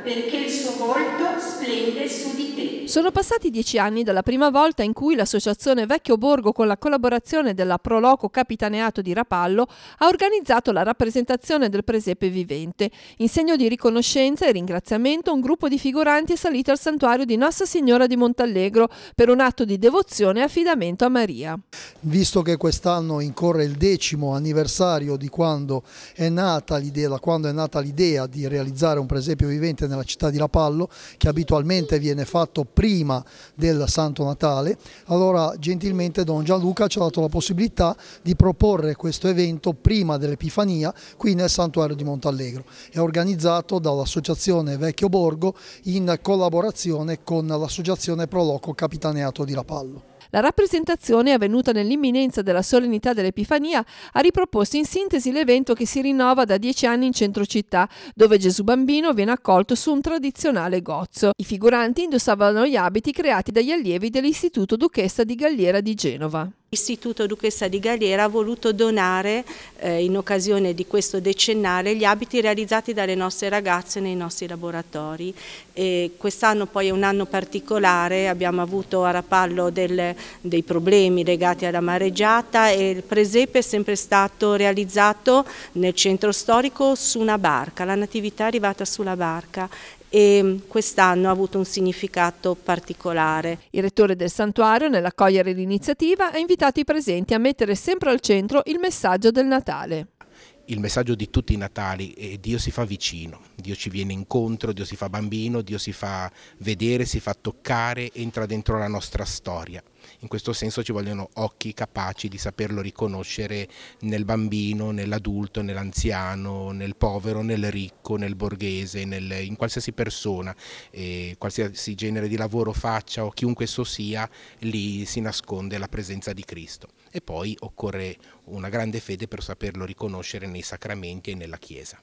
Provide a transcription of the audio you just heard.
perché il suo volto splende su di te. Sono passati 10 anni dalla prima volta in cui l'associazione Vecchio Borgo, con la collaborazione della Pro Loco Capitaneato di Rapallo, ha organizzato la rappresentazione del presepe vivente. In segno di riconoscenza e ringraziamento, un gruppo di figuranti è salito al santuario di Nostra Signora di Montallegro per un atto di devozione e affidamento a Maria. Visto che quest'anno incorre il 10° anniversario di quando è nata l'idea di realizzare un presepio vivente nella città di Rapallo, che abitualmente viene fatto prima del Santo Natale, allora gentilmente Don Gianluca ci ha dato la possibilità di proporre questo evento prima dell'Epifania qui nel santuario di Montallegro. È organizzato dall'associazione Vecchio Borgo in collaborazione con l'associazione Pro Loco Capitaneato di Rapallo. La rappresentazione, avvenuta nell'imminenza della solennità dell'Epifania, ha riproposto in sintesi l'evento che si rinnova da 10 anni in centro città, dove Gesù Bambino viene accolto su un tradizionale gozzo. I figuranti indossavano gli abiti creati dagli allievi dell'Istituto Duchessa di Galliera di Genova. L'Istituto Duchessa di Galliera ha voluto donare in occasione di questo decennale gli abiti realizzati dalle nostre ragazze nei nostri laboratori. Quest'anno poi è un anno particolare, abbiamo avuto a Rapallo dei problemi legati alla mareggiata e il presepe è sempre stato realizzato nel centro storico su una barca, la natività è arrivata sulla barca. E quest'anno ha avuto un significato particolare. Il rettore del santuario, nell'accogliere l'iniziativa, ha invitato i presenti a mettere sempre al centro il messaggio del Natale. Il messaggio di tutti i Natali è: Dio si fa vicino, Dio ci viene incontro, Dio si fa bambino, Dio si fa vedere, si fa toccare, entra dentro la nostra storia. In questo senso ci vogliono occhi capaci di saperlo riconoscere nel bambino, nell'adulto, nell'anziano, nel povero, nel ricco, nel borghese, in qualsiasi persona, qualsiasi genere di lavoro faccia o chiunque esso sia, lì si nasconde la presenza di Cristo. E poi occorre una grande fede per saperlo riconoscere nei sacramenti e nella Chiesa.